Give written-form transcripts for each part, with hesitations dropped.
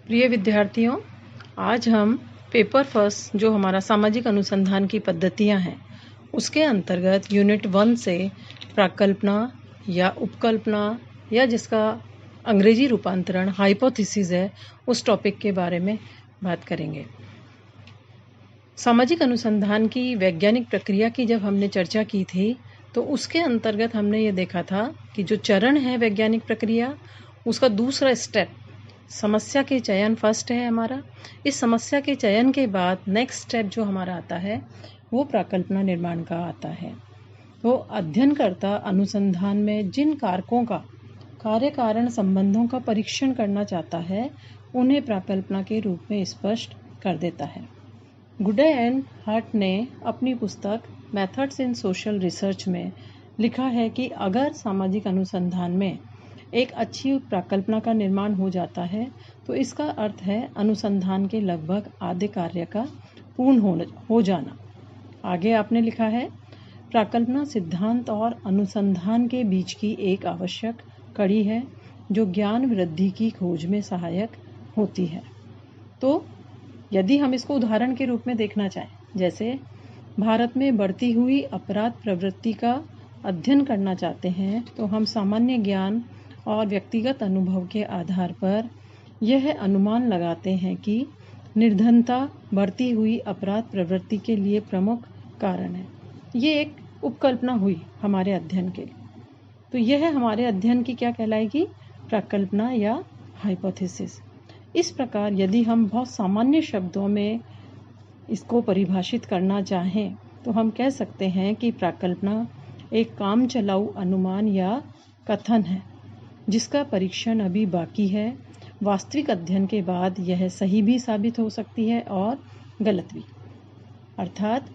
प्रिय विद्यार्थियों, आज हम पेपर फर्स्ट जो हमारा सामाजिक अनुसंधान की पद्धतियां हैं उसके अंतर्गत यूनिट 1 से प्राकल्पना या उपकल्पना या जिसका अंग्रेजी रूपांतरण हाइपोथेसिस है उस टॉपिक के बारे में बात करेंगे। सामाजिक अनुसंधान की वैज्ञानिक प्रक्रिया की जब हमने चर्चा की थी तो उसके अंतर्गत हमने ये देखा था कि जो चरण है वैज्ञानिक प्रक्रिया उसका दूसरा स्टेप समस्या के चयन फर्स्ट है हमारा। इस समस्या के चयन के बाद नेक्स्ट स्टेप जो हमारा आता है वो प्राकल्पना निर्माण का आता है। तो अध्ययनकर्ता अनुसंधान में जिन कारकों का कार्य कारण संबंधों का परीक्षण करना चाहता है उन्हें प्राकल्पना के रूप में स्पष्ट कर देता है। गुडे एंड हर्ट ने अपनी पुस्तक मेथड्स इन सोशल रिसर्च में लिखा है कि अगर सामाजिक अनुसंधान में एक अच्छी प्राकल्पना का निर्माण हो जाता है तो इसका अर्थ है अनुसंधान के लगभग आधे कार्य का पूर्ण हो जाना। आगे आपने लिखा है, प्राकल्पना सिद्धांत और अनुसंधान के बीच की एक आवश्यक कड़ी है जो ज्ञान वृद्धि की खोज में सहायक होती है। तो यदि हम इसको उदाहरण के रूप में देखना चाहें, जैसे भारत में बढ़ती हुई अपराध प्रवृत्ति का अध्ययन करना चाहते हैं तो हम सामान्य ज्ञान और व्यक्तिगत अनुभव के आधार पर यह अनुमान लगाते हैं कि निर्धनता बढ़ती हुई अपराध प्रवृत्ति के लिए प्रमुख कारण है। ये एक उपकल्पना हुई हमारे अध्ययन के लिए। तो यह हमारे अध्ययन की क्या कहलाएगी? प्राकल्पना या हाइपोथेसिस। इस प्रकार यदि हम बहुत सामान्य शब्दों में इसको परिभाषित करना चाहें तो हम कह सकते हैं कि प्राकल्पना एक काम चलाऊ अनुमान या कथन है जिसका परीक्षण अभी बाकी है। वास्तविक अध्ययन के बाद यह सही भी साबित हो सकती है और गलत भी। अर्थात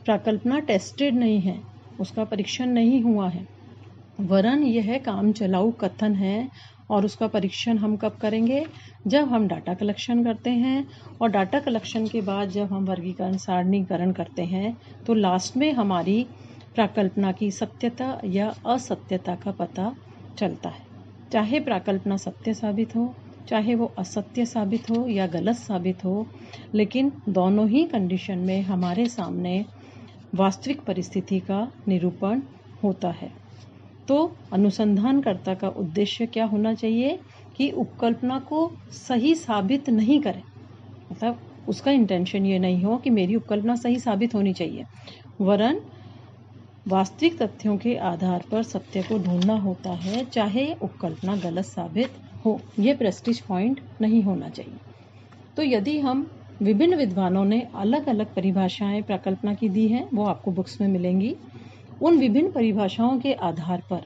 प्राकल्पना टेस्टेड नहीं है, उसका परीक्षण नहीं हुआ है, वरन यह काम चलाऊ कथन है और उसका परीक्षण हम कब करेंगे? जब हम डाटा कलेक्शन करते हैं और डाटा कलेक्शन के बाद जब हम वर्गीकरण सारणीकरण करते हैं तो लास्ट में हमारी प्राकल्पना की सत्यता या असत्यता का पता चलता है। चाहे प्राकल्पना सत्य साबित हो, चाहे वो असत्य साबित हो या गलत साबित हो, लेकिन दोनों ही कंडीशन में हमारे सामने वास्तविक परिस्थिति का निरूपण होता है। तो अनुसंधानकर्ता का उद्देश्य क्या होना चाहिए कि उपकल्पना को सही साबित नहीं करें। मतलब उसका इंटेंशन ये नहीं हो कि मेरी उपकल्पना सही साबित होनी चाहिए, वरन वास्तविक तथ्यों के आधार पर सत्य को ढूंढना होता है, चाहे उपकल्पना गलत साबित हो। ये प्रेस्टीज पॉइंट नहीं होना चाहिए। तो यदि हम विभिन्न विद्वानों ने अलग अलग परिभाषाएं प्राकल्पना की दी हैं, वो आपको बुक्स में मिलेंगी। उन विभिन्न परिभाषाओं के आधार पर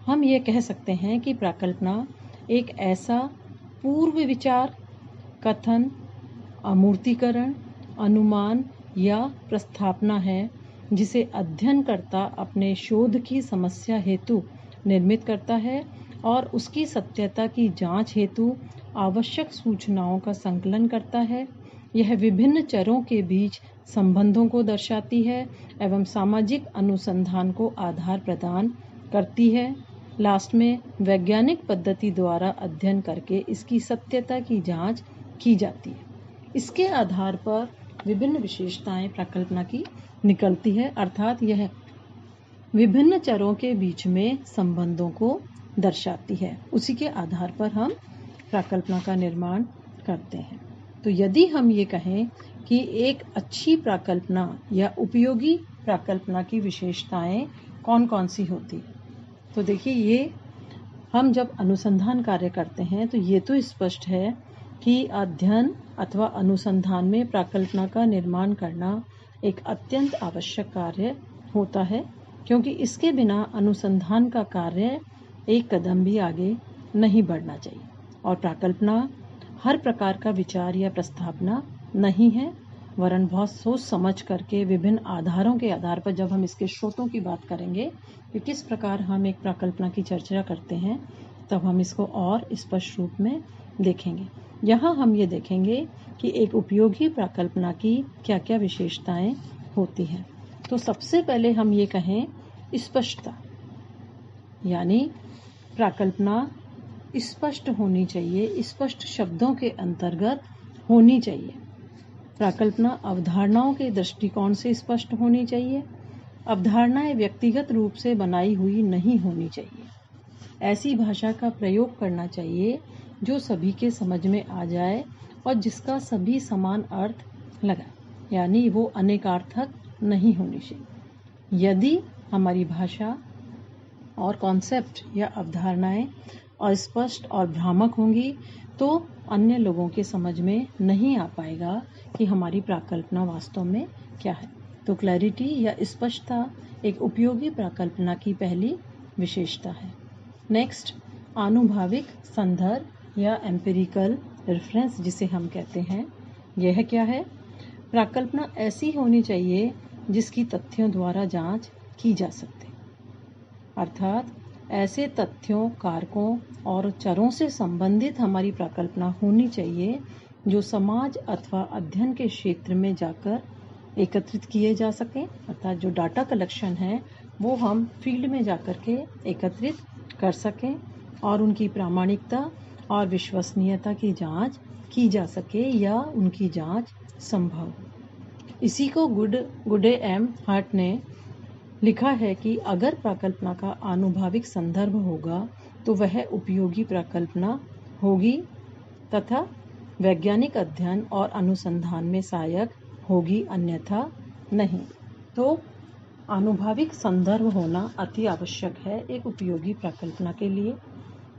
हम ये कह सकते हैं कि प्राकल्पना एक ऐसा पूर्व विचार, कथन, अमूर्तीकरण, अनुमान या प्रस्थापना है जिसे अध्ययनकर्ता अपने शोध की समस्या हेतु निर्मित करता है और उसकी सत्यता की जांच हेतु आवश्यक सूचनाओं का संकलन करता है। यह विभिन्न चरों के बीच संबंधों को दर्शाती है एवं सामाजिक अनुसंधान को आधार प्रदान करती है। लास्ट में वैज्ञानिक पद्धति द्वारा अध्ययन करके इसकी सत्यता की जांच की जाती है। इसके आधार पर विभिन्न विशेषताएं प्राकल्पना की निकलती है, अर्थात यह विभिन्न चरों के बीच में संबंधों को दर्शाती है। उसी के आधार पर हम प्राकल्पना का निर्माण करते हैं। तो यदि हम ये कहें कि एक अच्छी प्राकल्पना या उपयोगी प्राकल्पना की विशेषताएं कौन कौन सी होती, तो देखिए, ये हम जब अनुसंधान कार्य करते हैं तो ये तो स्पष्ट है कि अध्ययन अथवा अनुसंधान में प्राकल्पना का निर्माण करना एक अत्यंत आवश्यक कार्य होता है, क्योंकि इसके बिना अनुसंधान का कार्य एक कदम भी आगे नहीं बढ़ना चाहिए। और प्राकल्पना हर प्रकार का विचार या प्रस्तावना नहीं है, वरन बहुत सोच समझ करके विभिन्न आधारों के आधार पर जब हम इसके स्रोतों की बात करेंगे कि किस प्रकार हम एक प्राकल्पना की चर्चा करते हैं, तब हम इसको और स्पष्ट रूप में देखेंगे। यहाँ हम ये देखेंगे कि एक उपयोगी प्राकल्पना की क्या क्या विशेषताएं होती हैं। तो सबसे पहले हम ये कहें स्पष्टता, यानी प्राकल्पना स्पष्ट होनी चाहिए, स्पष्ट शब्दों के अंतर्गत होनी चाहिए। प्राकल्पना अवधारणाओं के दृष्टिकोण से स्पष्ट होनी चाहिए। अवधारणाएं व्यक्तिगत रूप से बनाई हुई नहीं होनी चाहिए। ऐसी भाषा का प्रयोग करना चाहिए जो सभी के समझ में आ जाए और जिसका सभी समान अर्थ लगा, यानी वो अनेकार्थक नहीं होनी चाहिए। यदि हमारी भाषा और कॉन्सेप्ट या अवधारणाएं अस्पष्ट और भ्रामक होंगी तो अन्य लोगों के समझ में नहीं आ पाएगा कि हमारी प्राकल्पना वास्तव में क्या है। तो क्लैरिटी या स्पष्टता एक उपयोगी प्राकल्पना की पहली विशेषता है। नेक्स्ट, आनुभाविक संदर्भ या एम्पिरिकल रेफरेंस जिसे हम कहते हैं, यह क्या है? प्राकल्पना ऐसी होनी चाहिए जिसकी तथ्यों द्वारा जांच की जा सकती, अर्थात ऐसे तथ्यों, कारकों और चरों से संबंधित हमारी प्राकल्पना होनी चाहिए जो समाज अथवा अध्ययन के क्षेत्र में जाकर एकत्रित किए जा सकें। अर्थात जो डाटा कलेक्शन है वो हम फील्ड में जाकर के एकत्रित कर सकें और उनकी प्रामाणिकता और विश्वसनीयता की जांच की जा सके या उनकी जांच संभव। इसी को गुडे एम हार्ट ने लिखा है कि अगर प्राकल्पना का आनुभाविक संदर्भ होगा तो वह उपयोगी प्राकल्पना होगी तथा वैज्ञानिक अध्ययन और अनुसंधान में सहायक होगी, अन्यथा नहीं। तो आनुभाविक संदर्भ होना अति आवश्यक है एक उपयोगी प्राकल्पना के लिए।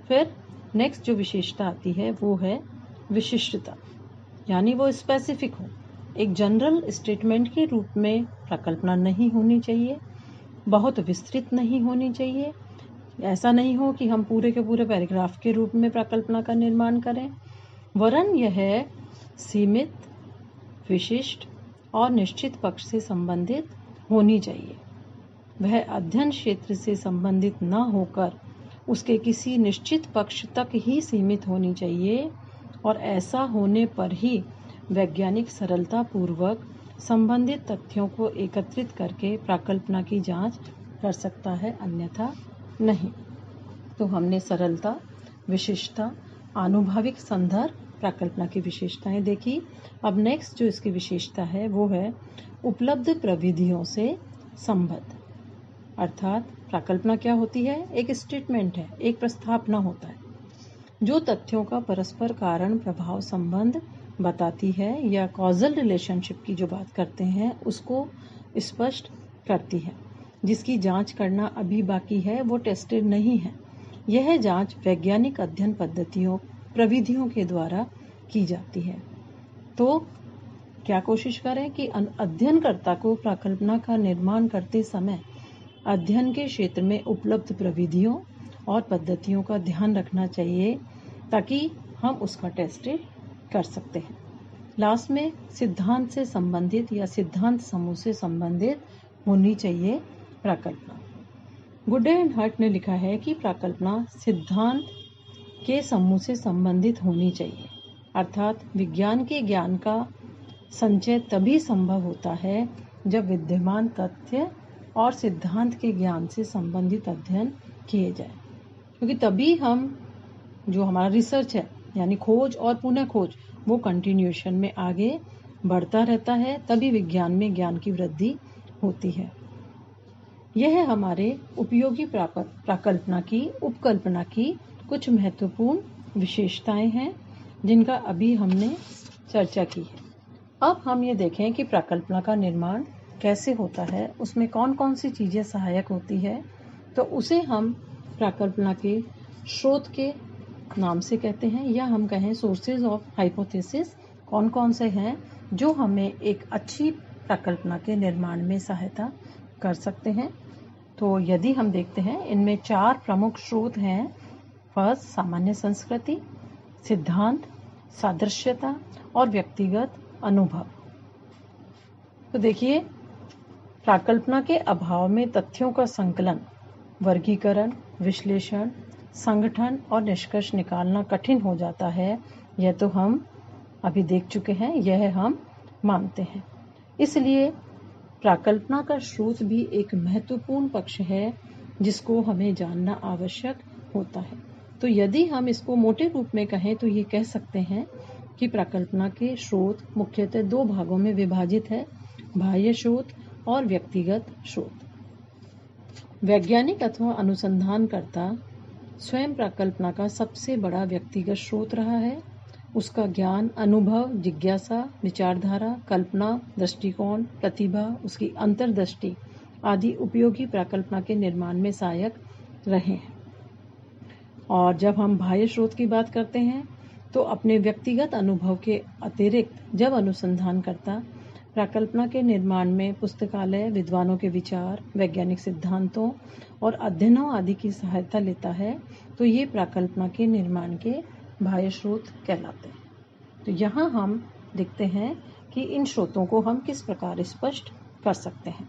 फिर नेक्स्ट जो विशेषता आती है वो है विशिष्टता, यानी वो स्पेसिफिक हो। एक जनरल स्टेटमेंट के रूप में प्राकल्पना नहीं होनी चाहिए, बहुत विस्तृत नहीं होनी चाहिए। ऐसा नहीं हो कि हम पूरे के पूरे पैराग्राफ के रूप में प्राकल्पना का निर्माण करें, वरन यह सीमित, विशिष्ट और निश्चित पक्ष से संबंधित होनी चाहिए। वह अध्ययन क्षेत्र से संबंधित न होकर उसके किसी निश्चित पक्ष तक ही सीमित होनी चाहिए और ऐसा होने पर ही वैज्ञानिक सरलता पूर्वक संबंधित तथ्यों को एकत्रित करके प्राकल्पना की जांच कर सकता है, अन्यथा नहीं। तो हमने सरलता, विशिष्टता, आनुभाविक संदर्भ, प्राकल्पना की विशेषताएं देखी। अब नेक्स्ट जो इसकी विशेषता है वो है उपलब्ध प्रविधियों से संबद्ध। अर्थात प्राकल्पना क्या होती है? एक स्टेटमेंट है, एक प्रस्तावना होता है जो तथ्यों का परस्पर कारण प्रभाव संबंध बताती है या कॉजल रिलेशनशिप की जो बात करते हैं उसको स्पष्ट करती है, जिसकी जांच करना अभी बाकी है, वो टेस्टेड नहीं है। यह जांच वैज्ञानिक अध्ययन पद्धतियों, प्रविधियों के द्वारा की जाती है। तो क्या कोशिश करें कि अध्ययनकर्ता को प्राकल्पना का निर्माण करते समय अध्ययन के क्षेत्र में उपलब्ध प्रविधियों और पद्धतियों का ध्यान रखना चाहिए ताकि हम उसका टेस्ट कर सकते हैं। लास्ट में सिद्धांत से संबंधित या सिद्धांत समूह से संबंधित होनी चाहिए प्राकल्पना। गुडे एंड हर्ट ने लिखा है कि प्राकल्पना सिद्धांत के समूह से संबंधित होनी चाहिए, अर्थात विज्ञान के ज्ञान का संचय तभी संभव होता है जब विद्यमान तथ्य और सिद्धांत के ज्ञान से संबंधित अध्ययन किए जाए, क्योंकि तभी हम जो हमारा रिसर्च है यानी खोज और पुनः खोज वो कंटिन्यूएशन में आगे बढ़ता रहता है, तभी विज्ञान में ज्ञान की वृद्धि होती है। यह हमारे उपयोगी प्राकल्पना की उपकल्पना की कुछ महत्वपूर्ण विशेषताएं हैं जिनका अभी हमने चर्चा की है। अब हम ये देखें कि प्राकल्पना का निर्माण कैसे होता है, उसमें कौन कौन सी चीज़ें सहायक होती है। तो उसे हम प्राकल्पना के स्रोत के नाम से कहते हैं, या हम कहें सोर्सेज ऑफ हाइपोथेसिस कौन कौन से हैं जो हमें एक अच्छी प्राकल्पना के निर्माण में सहायता कर सकते हैं। तो यदि हम देखते हैं इनमें 4 प्रमुख स्रोत हैं। फर्स्ट, सामान्य संस्कृति, सिद्धांत, सादृश्यता और व्यक्तिगत अनुभव। तो देखिए, प्राकल्पना के अभाव में तथ्यों का संकलन, वर्गीकरण, विश्लेषण, संगठन और निष्कर्ष निकालना कठिन हो जाता है। यह तो हम अभी देख चुके हैं, यह हम मानते हैं। इसलिए प्राकल्पना का स्रोत भी एक महत्वपूर्ण पक्ष है जिसको हमें जानना आवश्यक होता है। तो यदि हम इसको मोटे रूप में कहें तो ये कह सकते हैं कि प्राकल्पना के स्रोत मुख्यतः दो भागों में विभाजित है, बाह्य स्रोत और व्यक्तिगत स्रोत। वैज्ञानिक अथवा अनुसंधानकर्ता स्वयं प्राकल्पना का सबसे बड़ा व्यक्तिगत स्रोत रहा है। उसका ज्ञान, अनुभव, जिज्ञासा, विचारधारा, कल्पना, दृष्टिकोण, प्रतिभा, उसकी अंतर्दृष्टि आदि उपयोगी प्राकल्पना के निर्माण में सहायक रहे हैं। और जब हम बाह्य स्रोत की बात करते हैं तो अपने व्यक्तिगत अनुभव के अतिरिक्त जब अनुसंधानकर्ता प्राकल्पना के निर्माण में पुस्तकालय, विद्वानों के विचार, वैज्ञानिक सिद्धांतों और अध्ययनों आदि की सहायता लेता है तो ये प्राकल्पना के निर्माण के बाह्य स्रोत कहलाते हैं। तो यहाँ हम देखते हैं कि इन स्रोतों को हम किस प्रकार स्पष्ट कर सकते हैं।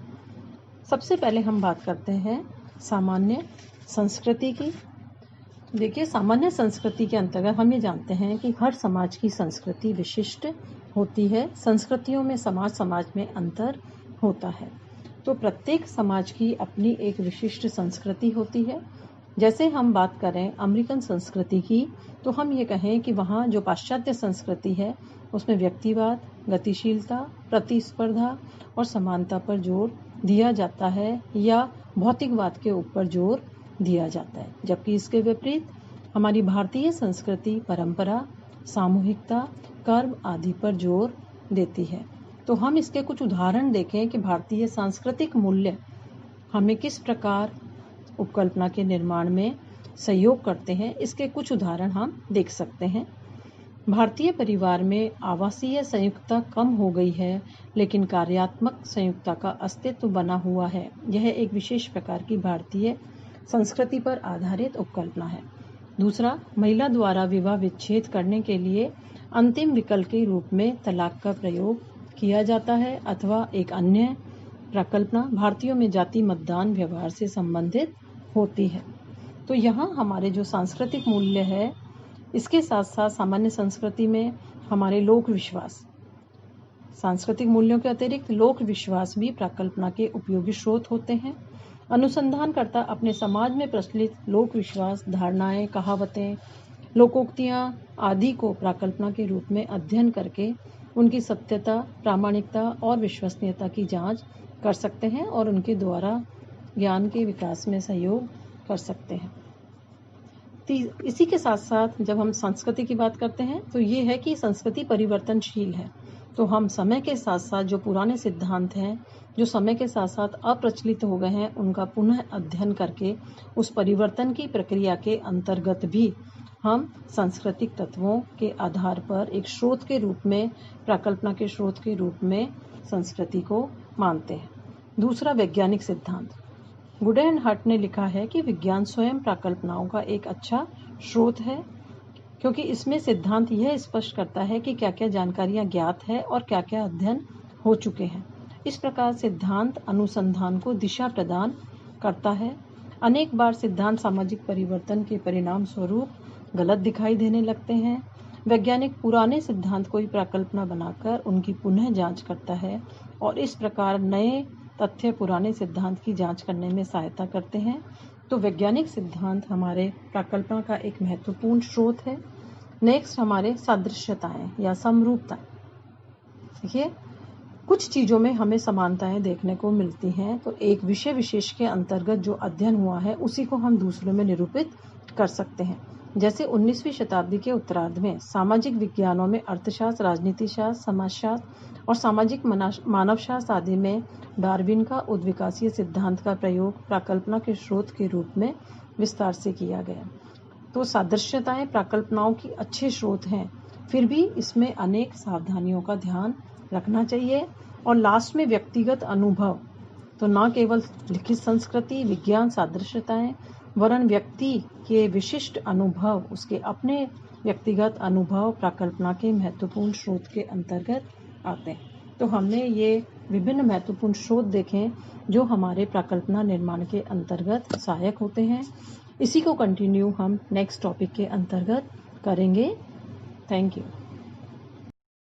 सबसे पहले हम बात करते हैं सामान्य संस्कृति की। देखिए, सामान्य संस्कृति के अंतर्गत हम ये जानते हैं कि हर समाज की संस्कृति विशिष्ट होती है। संस्कृतियों में समाज में अंतर होता है। तो प्रत्येक समाज की अपनी एक विशिष्ट संस्कृति होती है। जैसे हम बात करें अमेरिकन संस्कृति की तो हम ये कहें कि वहाँ जो पाश्चात्य संस्कृति है उसमें व्यक्तिवाद, गतिशीलता, प्रतिस्पर्धा और समानता पर जोर दिया जाता है या भौतिकवाद के ऊपर जोर दिया जाता है। जबकि इसके विपरीत हमारी भारतीय संस्कृति परंपरा, सामूहिकता, कर्म आदि पर जोर देती है। तो हम इसके कुछ उदाहरण देखें कि भारतीय सांस्कृतिक मूल्य हमें किस प्रकार उपकल्पना के निर्माण में सहयोग करते हैं। इसके कुछ उदाहरण हम देख सकते हैं। भारतीय परिवार में आवासीय संयुक्तता कम हो गई है, लेकिन कार्यात्मक संयुक्तता का अस्तित्व बना हुआ है। यह एक विशेष प्रकार की भारतीय संस्कृति पर आधारित उपकल्पना है। दूसरा, महिला द्वारा विवाह विच्छेद करने के लिए अंतिम विकल्प के रूप में तलाक का प्रयोग किया जाता है। अथवा एक अन्य प्राकल्पना भारतीयों में जाति मतदान व्यवहार से संबंधित होती है। तो यहाँ हमारे जो सांस्कृतिक मूल्य है, इसके साथ साथ सामान्य संस्कृति में हमारे लोक विश्वास, सांस्कृतिक मूल्यों के अतिरिक्त लोक विश्वास भी प्राकल्पना के उपयोगी स्रोत होते हैं। अनुसंधानकर्ता अपने समाज में प्रचलित लोक विश्वास, धारणाएं, कहावतें, लोकोक्तियां आदि को प्राकल्पना के रूप में अध्ययन करके उनकी सत्यता, प्रामाणिकता और विश्वसनीयता की जांच कर सकते हैं और उनके द्वारा ज्ञान के विकास में सहयोग कर सकते हैं। इसी के साथ साथ जब हम संस्कृति की बात करते हैं तो ये है कि संस्कृति परिवर्तनशील है। तो हम समय के साथ साथ जो पुराने सिद्धांत हैं, जो समय के साथ साथ अप्रचलित हो गए हैं, उनका पुनः अध्ययन करके उस परिवर्तन की प्रक्रिया के अंतर्गत भी हम सांस्कृतिक तत्वों के आधार पर एक स्रोत के रूप में, प्राकल्पना के स्रोत के रूप में संस्कृति को मानते हैं। दूसरा, वैज्ञानिक सिद्धांत। गुडे एंड हट ने लिखा है कि विज्ञान स्वयं प्राकल्पनाओं का एक अच्छा स्रोत है, क्योंकि इसमें सिद्धांत यह स्पष्ट करता है कि क्या क्या जानकारियां ज्ञात है और क्या क्या अध्ययन हो चुके हैं। इस प्रकार सिद्धांत अनुसंधान को दिशा प्रदान करता है। अनेक बार सिद्धांत सामाजिक परिवर्तन के परिणाम स्वरूप गलत दिखाई देने लगते हैं। वैज्ञानिक पुराने सिद्धांत को ही प्राकल्पना बनाकर उनकी पुनः जांच करता है और इस प्रकार नए तथ्य पुराने सिद्धांत की जांच करने में सहायता करते हैं। तो वैज्ञानिक सिद्धांत हमारे प्राकल्पना का एक महत्वपूर्ण स्रोत है। नेक्स्ट, हमारे सादृश्यताएं या समरूपताएं। देखिए, कुछ चीज़ों में हमें समानताएं देखने को मिलती हैं। तो एक विषय विशेष के अंतर्गत जो अध्ययन हुआ है उसी को हम दूसरों में निरूपित कर सकते हैं। जैसे 19वीं शताब्दी के उत्तरार्ध में सामाजिक विज्ञानों में अर्थशास्त्र, राजनीति शास्त्र, समाजशास्त्र और सामाजिक मानवशास्त्र आदि में डार्विन का उद्विकासीय सिद्धांत का प्रयोग प्राकल्पना के स्रोत के रूप में विस्तार से किया गया। तो सादृश्यताएं प्राकल्पनाओं की अच्छे स्रोत हैं, फिर भी इसमें अनेक सावधानियों का ध्यान रखना चाहिए। और लास्ट में व्यक्तिगत अनुभव, तो न केवल लिखित संस्कृति, विज्ञान, सादृश्यताएं, वरन व्यक्ति के विशिष्ट अनुभव, उसके अपने व्यक्तिगत अनुभव प्राकल्पना के महत्वपूर्ण स्रोत के अंतर्गत आते हैं। तो हमने ये विभिन्न महत्वपूर्ण स्रोत देखे जो हमारे प्राकल्पना निर्माण के अंतर्गत सहायक होते हैं। इसी को कंटिन्यू हम नेक्स्ट टॉपिक के अंतर्गत करेंगे। Thank you.